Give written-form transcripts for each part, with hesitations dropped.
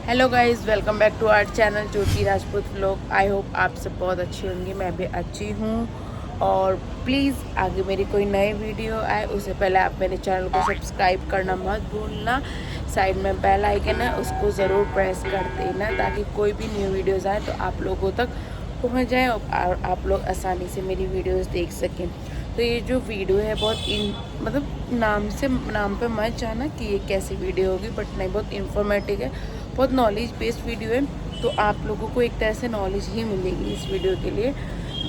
Hello guys, welcome back to our channel Jyoti Rajput vlog. I hope आप सब बहुत अच्छी होंगी, मैं भी अच्छी हूँ। और प्लीज़ आगे मेरी कोई नई वीडियो आए उससे पहले आप मेरे चैनल को सब्सक्राइब करना मत भूलना। साइड में बेल आइकन है, उसको ज़रूर प्रेस कर देना ताकि कोई भी न्यू वीडियोज़ आए तो आप लोगों तक पहुँच जाए और आप लोग आसानी से मेरी वीडियोज़ देख सकें। तो ये जो वीडियो है बहुत मतलब नाम पे मत जाना कि ये कैसी वीडियो होगी, बट नहीं, बहुत इन्फॉर्मेटिव है, बहुत नॉलेज बेस्ड वीडियो है। तो आप लोगों को एक तरह से नॉलेज ही मिलेगी इस वीडियो के लिए,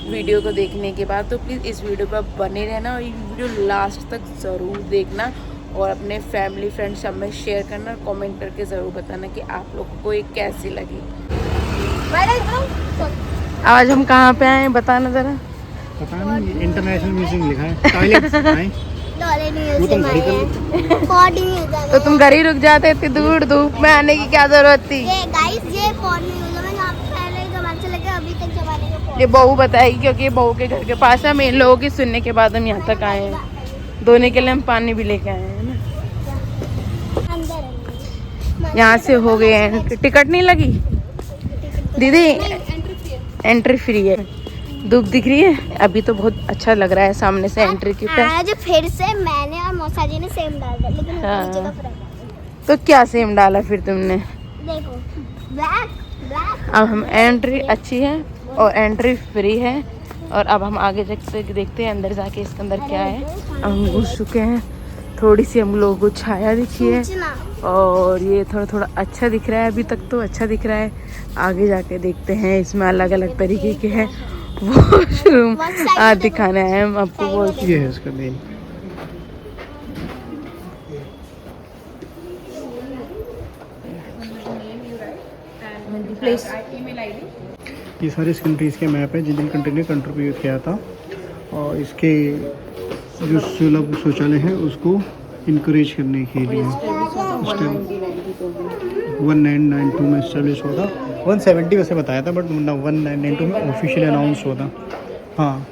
वीडियो को देखने के बाद। तो प्लीज़ इस वीडियो पर बने रहना और ये वीडियो लास्ट तक ज़रूर देखना और अपने फैमिली फ्रेंड सब में शेयर करना और कमेंट करके ज़रूर बताना कि आप लोगों को ये कैसी लगी। आज हम कहाँ पे आए हैं बताना ज़रा। पता नहीं, इंटरनेशनल म्यूजियम लिखा है। टॉयलेट तो तुम घर ही रुक जाते, इतनी दूर धूप में आने की क्या जरूरत थी। ये बहू बताएगी क्योंकि ये बहू के घर के पास है। हम इन लोगों की सुनने के बाद हम यहाँ तक आए हैं। धोने के लिए हम पानी भी लेके आए हैं ना। यहाँ से हो गए हैं। टिकट नहीं लगी दीदी, एंट्री फ्री है। धूप दिख रही है अभी तो बहुत अच्छा लग रहा है सामने से एंट्री की पे। जो फिर से मैंने और मौसा जी ने सेम डाल दिया, लेकिन नीचे का फर्क है। तो क्या सेम डाला फिर तुमने? देखो ब्लैक। अब हम एंट्री अच्छी है और एंट्री फ्री है। और अब हम आगे देखते हैं अंदर जाके इसके अंदर क्या है। अब हम घुस चुके हैं। थोड़ी सी हम लोगों को छाया दिखी है और ये थोड़ा थोड़ा अच्छा दिख रहा है। अभी तक तो अच्छा दिख रहा है, आगे जाके देखते हैं। इसमें अलग अलग तरीके के हैं वॉशरूम दिखाना है हम आपको। ये है इसका मेन। ये सारे कंट्रीज के मैप हैं जिन जिन कंट्री ने कंट्रीब्यूट किया था, और इसके जो सुलभ शौचालय है उसको इनकरेज करने के लिए 1992 में इस्टेब्लिश हुआ था। 170 वैसे बताया था, बट 1992 में ऑफिशियली अनाउंस हुआ था। हाँ,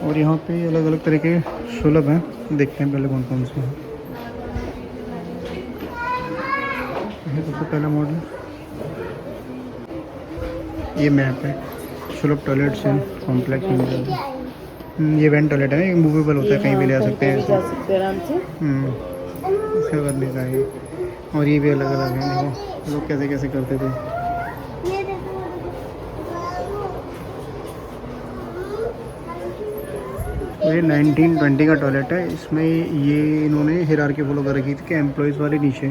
और यहाँ पे अलग अलग तरह के सुलभ हैं, देखते हैं पहले कौन कौन से हैं। ये सबसे पहला मॉडल, ये मैप है सुलभ टॉयलेट्स इन कॉम्प्लेक्स। ये वेंट टॉयलेट है, ये मूवेबल होता है, कहीं भी ले जा सकते हैं इसको करने का है। और ये भी अलग अलग है, देखो लोग कैसे कैसे करते थे। ये 1920 का टॉयलेट है। इसमें ये इन्होंने हिरार्की फॉलो कर रखी थी कि एम्प्लॉयज़ वाले नीचे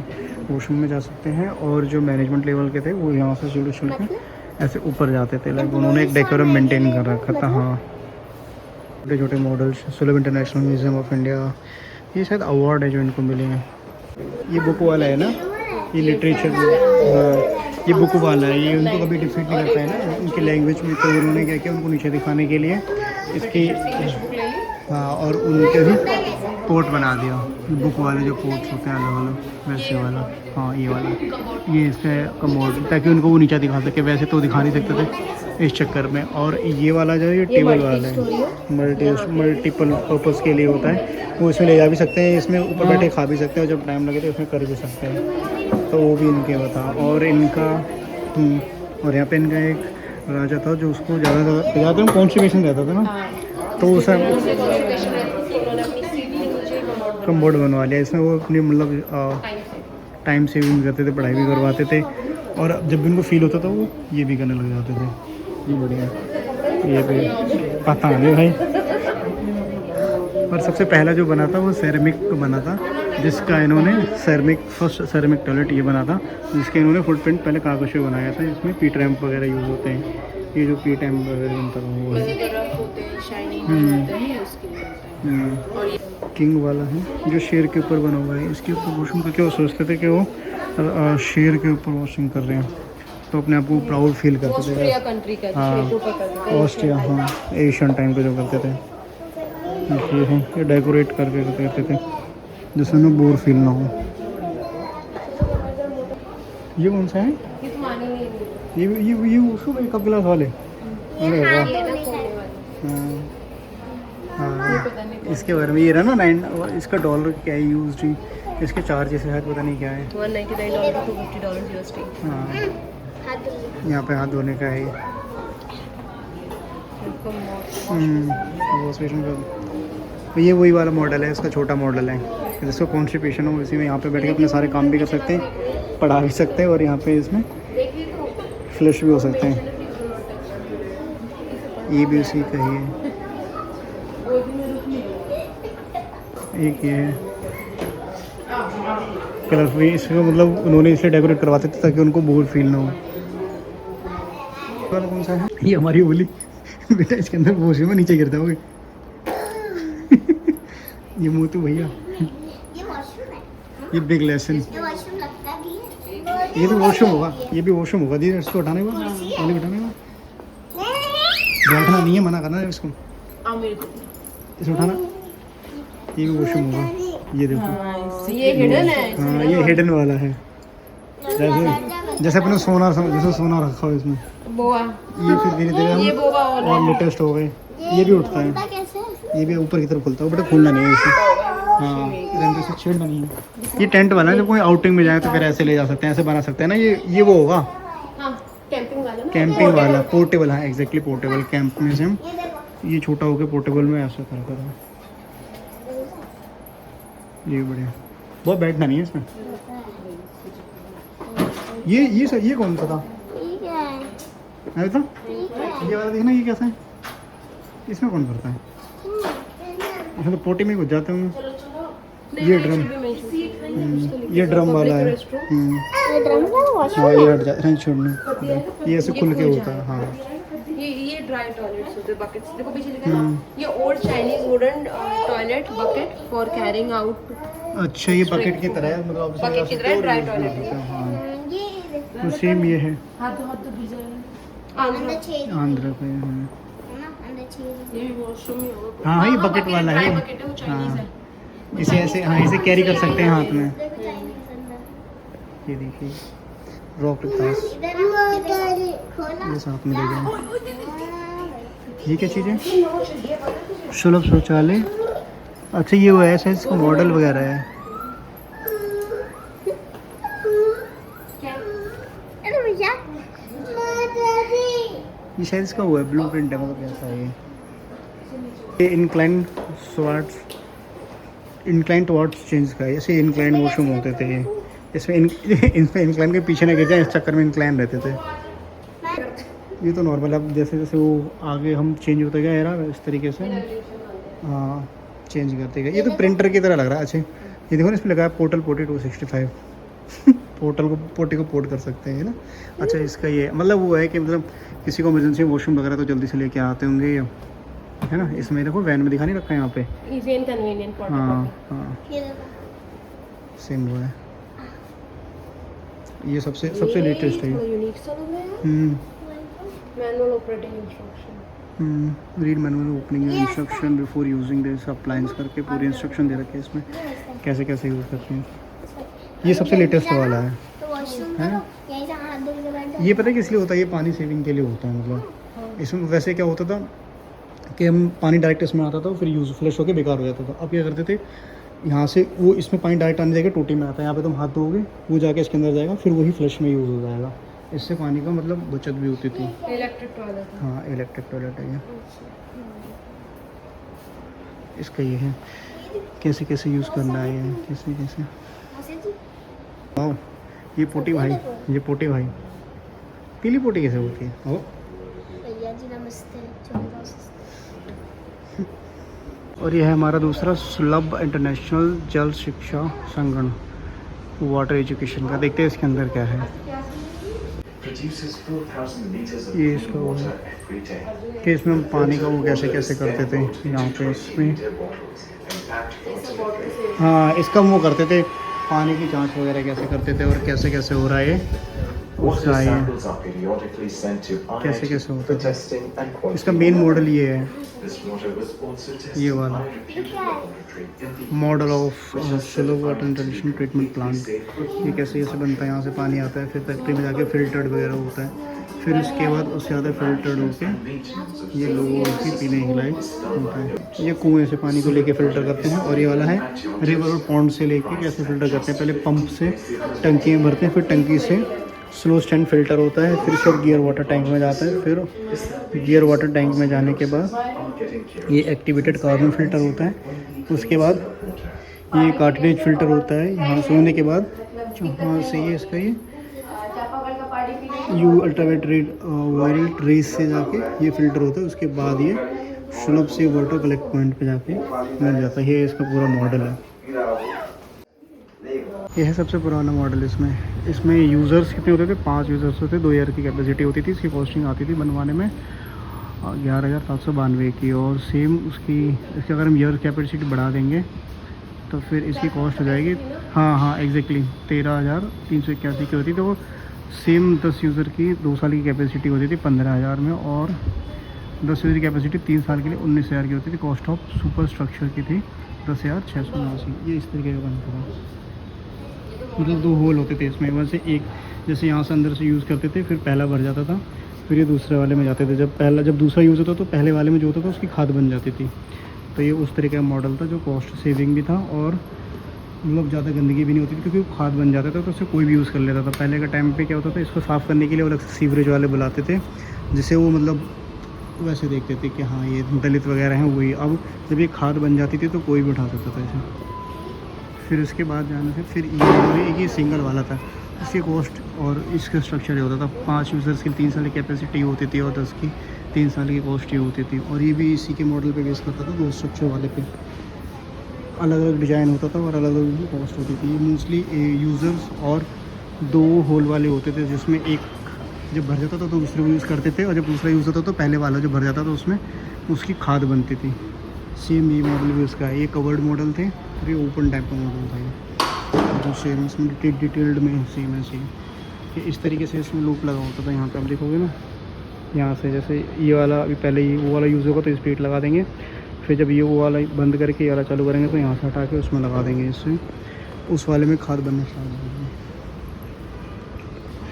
वॉशरूम में जा सकते हैं और जो मैनेजमेंट लेवल के थे वो यहाँ से शुरू शुरू के ऐसे ऊपर जाते थे। लाइक उन्होंने एक डेकोरम मेंटेन कर रखा था। हाँ, छोटे छोटे मॉडल्स सुलभ इंटरनेशनल म्यूजियम ऑफ इंडिया, ये शायद अवार्ड है जो इनको मिले हैं। ये बुक वाला है ना, ये लिटरेचर, हाँ ये बुक वाला है। ये उनको कभी डिफीट नहीं करता है ना उनकी लैंग्वेज में, तो उन्होंने क्या किया, उनको नीचे दिखाने के लिए इसकी, हाँ, और उनके भी पोर्ट बना दिया। बुक वाले जो पोर्ट्स होते हैं अलग अलग वैसे वाला, हाँ ये वाला, ये इसका कमोड, ताकि उनको वो नीचा दिखा सके। वैसे तो दिखा नहीं सकते थे इस चक्कर में। और ये वाला जो है ये टेबल वाला है, मल्टीपल पर्पज़ के लिए होता है। वो इसमें ले जा भी सकते हैं, इसमें ऊपर बैठे खा भी सकते हैं, और जब टाइम लगे तो इसमें कर भी सकते हैं। तो वो भी इनके बता। और इनका और यहाँ पे इनका एक राजा था जो उसको ज़्यादा कॉन्स्टिपेशन रहता था ना, तो उस कमोड बनवा लिया इसमें। वो अपनी मतलब टाइम सेविंग करते थे, पढ़ाई भी करवाते थे, और जब भी उनको फील होता था वो ये भी करने लग जाते थे। ये बढ़िया, ये भी पता नहीं भाई। और सबसे पहला जो बना था वो सेरेमिक बना था, जिसका इन्होंने फर्स्ट सेरेमिक टॉयलेट ये बना था, जिसके इन्होंने फुटप्रिंट पहले कागज पे बनाया था। इसमें पी टैम्प वगैरह यूज़ होते हैं। ये जो पी टैम्प वगैरह बनता है वो है। किंग वाला है जो शेर के ऊपर बना हुआ है। इसके ऊपर वॉशिंग करके वो सोचते थे कि वो शेर के ऊपर वॉशिंग कर रहे हैं, तो अपने आप को प्राउड फील करते थे। हाँ, ऑस्ट्रिया, हाँ एशियन टाइम पे जो करते थे ये डेकोरेट करके करते थे जिससे उन्हें बोर फील ना हो। ये कौन सा है? ये उसको कप गिलास वाले। अरे वाह, हाँ, इसके बारे में ये रहा ना, इसका डॉलर क्या यूज थी इसके चार्जेस है पता नहीं क्या है। $199 to $50 USD। हाँ हाथ धो लो। यहाँ पे हाथ धोने का है। वॉश बेसिन का तो ये वही वाला मॉडल है, इसका छोटा मॉडल है। जिसको कॉन्स्टिपेशन हो इसी में यहाँ पे बैठ के अपने सारे काम भी कर सकते हैं, पढ़ा भी सकते हैं और यहाँ पे इसमें फ्लश भी हो सकते हैं। ये भी उसी का ही है। एक ये है कलरफुल, इसका मतलब उन्होंने इसलिए डेकोरेट करवाते थे ताकि उनको बोर फील ना हो। कौन सा है? ये हमारी ओली बेटा, इसके अंदर वॉश में नीचे गिरता होगे। ये मोतू भैया, ये वॉशरूम है। ये बिग लेसन। ये वॉशरूम लगता भी है। ये भी वॉशरूम होगा, ये भी वॉशरूम होगा। दीदी इसको उठाने को, ओली उठाने को बैठना नहीं है, मना करना है इसको। इसे उठाना, ये भी वॉशरूम होगा। ये देखो ये हिडन है। हाँ ये हिडन वाला है। जैसे अपने सोना जैसे सोना रखा हो इसमें। बोआ, ये फिर धीरे धीरे ये हम बोबा वाला और लेटेस्ट हो गए। ये भी उठता है, कैसे? ये भी ऊपर की तरफ खुलता है, बट खोलना नहीं है इसे। हाँ इधर से छेड़ना नहीं है। ये टेंट वाला है, जब कोई आउटिंग में जाए तो फिर ऐसे ले जा सकते हैं, ऐसे बना सकते हैं ना। ये वो होगा हाँ, कैंपिंग वाला ना। कैंपिंग वाला, पोर्टेबल। हाँ एग्जैक्टली पोर्टेबल। कैंप में से हम ये देखो। ये छोटा हो गया, पोर्टेबल में ऐसा कर कर। ये बढ़िया, बहुत बैठना नहीं है इसमें। ये कौन सा था? ठीक है। है तो ठीक है। ये वाला देखना, ये कैसा है? इसमें कौन करता है? इसमें तो पोटी में घुस जाते होंगे। ये ड्रम, ये ड्रम वाला है। ये ड्रम का वॉशरूम हाँ ये हट जा, नहीं छोड़ना, ये ऐसे खुल के होता है। हाँ ये ड्राई टॉयलेट्स होते हैं, बकेट्स देखो पीछे लिखा है ना, ये old Chinese wooden toilet bucket for carrying out. अच्छा ये बकेट की तरह है, मतलब बकेट की तरह ड्राई टॉयलेट है। हाँ ये तो सेम ये है। हाथ तो भीजा है। अंदर छेद है आंध्र पे। हाँ ना, अंदर छेद है। ये भी वॉशरूम ही होगा। हाँ ये बकेट वाला है। बकेट है, वो चाइनीज है। इसे ऐसे, हाँ इसे कैरी कर सकते हैं हाथ में। देखो चाइनीज अंदर। ये देखिए रॉक ग्लास, इधर खोला। ये साथ में ले जाए। ये क्या चीज़ है? सुलभ शौचालय। अच्छा ये वो ऐसा इसका मॉडल वगैरह है। अरे भैया ये शायद इसका हुआ है, ब्लू प्रिंट है, मतलब कैसा है ये इंक्लाइन टुवर्ड्स चेंज का है। ऐसे इंक्लाइन वॉशरूम होते थे ये। इसमें इसमें इंक्लाइन के पीछे ना गिर जाए, इस चक्कर में इंक्लाइन रहते थे। ये तो नॉर्मल, अब जैसे जैसे वो आगे हम चेंज होते गए यार इस तरीके से। हाँ चेंज करते गए। ये तो प्रिंटर की तरह लग रहा है। अच्छा ये देखो ना, इसमें लगा है पोर्टल पोटी 265। पोर्टल को पोटी को पोर्ट कर सकते हैं ना। अच्छा इसका ये मतलब वो है कि मतलब किसी को इमरजेंसी वॉशरूम वगैरह तो जल्दी से लेके आते होंगे ये, है ना। इसमें देखो वैन में दिखा नहीं रखा है यहाँ पे। इजी एंड कन्वीनिएंट फॉर हाँ हाँ ये देखो। सेम वो है। ये सबसे लेटेस्ट है। यूनिक सा लग रहा है। Manual operating instruction. Read manual opening instruction before using this appliance करके पूरी इंस्ट्रक्शन दे रखे हैं इसमें, कैसे कैसे यूज़ करते हैं। ये सबसे लेटेस्ट वाला है। तो वॉशरूम है? करो, यहीं से हाथ धो के बैठ जाओ। ये पता है किस लिए होता है? ये पानी सेविंग के लिए होता है। मतलब इसमें वैसे क्या होता था कि हम पानी डायरेक्ट इसमें आता था, फिर यूज़ फ्लश होकर बेकार हो जाता था। अब क्या करते थे, यहाँ से वो इसमें पानी डायरेक्ट आने जाएगा, टोटी में आता है, यहाँ पे तुम हाथ धोगे, वो जाके इसके अंदर जाएगा, फिर वही फ्लश में यूज़ हो जाएगा। इससे पानी का मतलब बचत भी होती थी। Electric toilet. हाँ इलेक्ट्रिक टॉयलेट है ये। इसका ये है कैसे कैसे यूज़ करना है, ये कैसे कैसे। ऐसे जी। आओ ये पोटी भाई, ये पोटी भाई। पीली पोटी कैसे होती है? आओ। भैया जी नमस्ते। और ये है हमारा दूसरा सुलभ इंटरनेशनल जल शिक्षा संगठन वाटर एजुकेशन का। देखते हैं इसके अंदर क्या है। ये इसका वो है कि इसमें हम पानी का वो कैसे कैसे करते थे यहाँ पे इसमें। हाँ इसका वो करते थे, पानी की जांच वगैरह कैसे करते थे और कैसे कैसे हो रहा है ये, उसका है कैसे कैसे होता है। इसका मेन मॉडल ये है, ये वाला model of slow water international treatment plant. ये कैसे बनता है, यहाँ से पानी आता है, फिर फैक्ट्री में जाके फिल्टर्ड वगैरह होता है, फिर उसके बाद उससे ज़्यादा फिल्टर्ड होके ये लोगों की पीने के लायक होता है। ये कुएं से पानी को लेके फ़िल्टर करते हैं, और ये वाला है रिवर और पॉन्ड से लेके कैसे फ़िल्टर करते हैं। पहले पंप से टंकी में भरते हैं, फिर टंकी से स्लो स्टैंड फ़िल्टर होता है, फिर सब गियर वाटर टैंक में जाता है। फिर गियर वाटर टैंक में जाने के बाद ये एक्टिवेटेड कार्बन फ़िल्टर होता है। उसके बाद ये कार्टिलेज फ़िल्टर होता है। यहाँ से होने के बाद वहाँ से ये इसका ये यू अल्ट्रावायलेट रेस से जाके ये फ़िल्टर होता है। उसके बाद ये सुलभ से वाटर कलेक्ट पॉइंट पे जाके मिल जाता है। ये इसका पूरा मॉडल है। यह है सबसे पुराना मॉडल। इसमें यूज़र्स कितने होते थे? 5 यूज़र्स होते, 2 ईयर की कैपेसिटी होती थी। इसकी कॉस्टिंग आती थी बनवाने में 11,792 की। और सेम इसकी अगर हम ईयर कैपेसिटी बढ़ा देंगे तो फिर इसकी कॉस्ट हो जाएगी, हाँ एग्जैक्टली 13,381 की होती। तो वो सेम 10 यूज़र की 2 साल की कैपेसिटी होती थी 15,000 में, और 10 यूज़र की कैपेसिटी 3 साल के लिए 19,000 की होती थी। कॉस्ट ऑफ सुपर स्ट्रक्चर की थी 10,689। ये इस तरीके का बनता था। मतलब 2 होल होते थे इसमें, वैसे एक जैसे यहाँ से अंदर से यूज़ करते थे, फिर पहला भर जाता था, फिर ये दूसरे वाले में जाते थे। जब दूसरा यूज़ होता तो पहले वाले में जो होता था उसकी खाद बन जाती थी। तो ये उस तरीके का मॉडल था जो कॉस्ट सेविंग भी था, और मतलब ज़्यादा गंदगी भी नहीं होती थी, क्योंकि वो खाद बन जाता था तो उसे कोई भी यूज़ कर लेता था। पहले का टाइम पे क्या होता था, इसको साफ़ करने के लिए अलग से सीवरेज वाले बुलाते थे, जिसे वो मतलब वैसे देखते थे कि हाँ ये दलित वगैरह हैं वही। अब जब ये खाद बन जाती थी तो कोई भी उठा सकता था इसे। फिर उसके बाद जाने से फिर ये सिंगल वाला था। इसकी कॉस्ट और इसका स्ट्रक्चर ये होता था, 5 यूज़र्स की 3 साल की कैपेसिटी होती थी, और 10 की 3 साल की कॉस्ट ये होती थी। और ये भी इसी के मॉडल पे बेस करता था, 2 स्ट्रक्चर वाले पे अलग अलग डिज़ाइन होता था और अलग अलग कॉस्ट होती थी। मोस्टली यूज़र्स और 2 होल वाले होते थे, जिसमें एक जब भर जाता था तो दूसरे को यूज़ करते थे, और जब दूसरा यूज़ होता तो पहले वाला जो भर जाता था उसमें उसकी खाद बनती थी। सेम ये मॉडल भी उसका है। ये कवर्ड मॉडल थे, और ये ओपन टाइप का मॉडल था ये, जो सेम इसमें डिटेल्ड में सेम है। कि इस तरीके से इसमें लूप लगा होता था। यहाँ पे आप देखोगे ना, यहाँ से जैसे ये वाला अभी पहले ये वो वाला यूज़ होगा तो स्पीड लगा देंगे, फिर जब ये वो वाला बंद करके ये वाला चालू करेंगे तो यहाँ से हटा के उसमें लगा देंगे, इससे उस वाले में खाद बनने स्टार्ट हो जाएगी।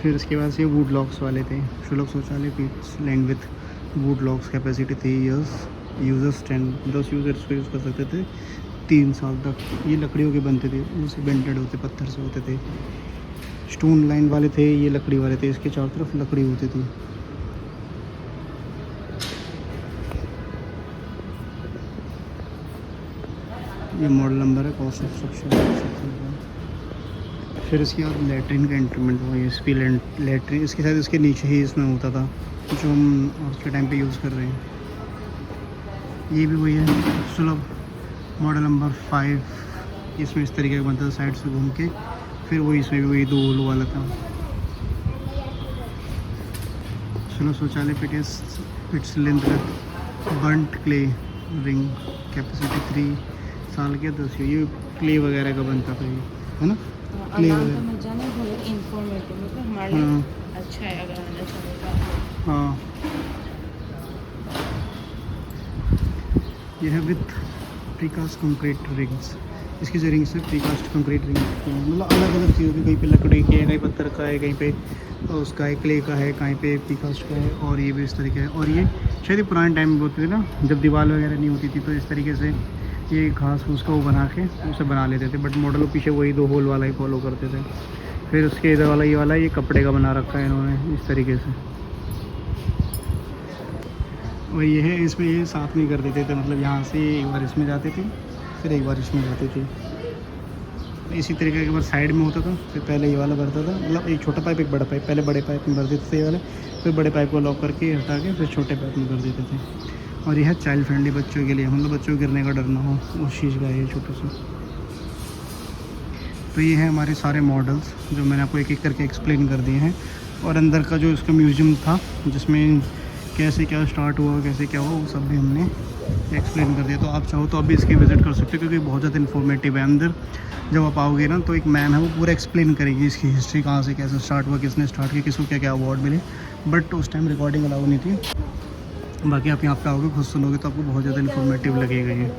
फिर उसके बाद से ये वुड लॉक्स वाले थे। सुलभ शौचालय Pitt's land with would locks capacity 3 years, users 10 users को यूज़ कर सकते थे 3 साल तक। ये लकड़ियों के बनते थे, उनसे बेंटेड होते, पत्थर से होते थे। स्टोन लाइन वाले थे, ये लकड़ी वाले थे, इसके चारों तरफ लकड़ी होती थी। ये मॉडल नंबर है, कॉस्ट ऑफ स्ट्रक्चर। फिर इसके बाद लेटरिन का इंस्ट्रूमेंट हुआ, ये स्पी लेटरिन, इसके साथ इसके नीचे ही इसमें होता था जो हम आज के टाइम पे यूज़ कर रहे हैं। ये भी वही है, सुलभ मॉडल नंबर 5। इसमें इस तरीके का बनता था साइड से घूम के। फिर वही इसमें भी वही 2 होल वाला था। Sulabh Shauchalaya pits length burnt clay ring capacity 3 साल के 10। ये क्ले वगैरह का बनता था, ये है ना, क्ले वगैरह। हाँ अच्छा है अगर आना चाहेगा। हाँ, यह है विथ प्रीकास्ट कंक्रीट रिंग्स। इसकी जो रिंग्स है प्रीकास्ट कंक्रीट रिंग्स, मतलब अलग अलग चीज़ों की, कहीं पे लकड़ी की है, कहीं पत्थर का है, कहीं पे उसका है क्ले का है, कहीं पे प्रीकास्ट का है। और ये भी इस तरीके है। और ये शायद पुराने टाइम में होते थे ना, जब दीवार वगैरह नहीं होती थी तो इस तरीके से ये घास फूस का वो बना के उसे बना लेते थे। बट मॉडल पीछे वही 2 होल वाला ही फॉलो करते थे। फिर उसके इधर वाला ये कपड़े का बना रखा है इन्होंने इस तरीके से। और ये है, इसमें ये साथ में कर देते थे, मतलब यहाँ से एक बार इसमें जाते थे, फिर एक बार इसमें जाते थे। इसी तरीके के बार साइड में होता था, फिर पहले ये वाला भरता था, मतलब एक छोटा पाइप एक बड़ा पाइप, पहले बड़े पाइप में भर देते थे ये वाले, फिर बड़े पाइप को लॉक करके हटा के फिर छोटे पाइप में भर देते थे। और यह है चाइल्ड फ्रेंडली, बच्चों के लिए, मतलब बच्चों को गिरने का डर ना हो, उस चीज़ का है छोटा सा। तो ये है हमारे सारे मॉडल्स जो मैंने आपको एक एक करके एक्सप्लेन कर दिए हैं। और अंदर का जो इसका म्यूज़ियम था, जिसमें कैसे क्या स्टार्ट हुआ, कैसे क्या हुआ, वो सब भी हमने एक्सप्लेन कर दिया। तो आप चाहो तो आप भी इसकी विज़िट कर सकते हो, क्योंकि बहुत ज़्यादा इन्फॉर्मेटिव है। अंदर जब आप आओगे ना तो एक मैम है, वो पूरा एक्सप्लेन करेगी इसकी हिस्ट्री, कहाँ से कैसे स्टार्ट हुआ, किसने स्टार्ट किया, किसको क्या क्या अवार्ड मिले। बट उस टाइम रिकॉर्डिंग अलाउ नहीं थी। बाकी आप यहाँ पे आओगे, खुद सुनोगे तो आपको बहुत ज़्यादा इन्फॉर्मेटिव लगेगा ये।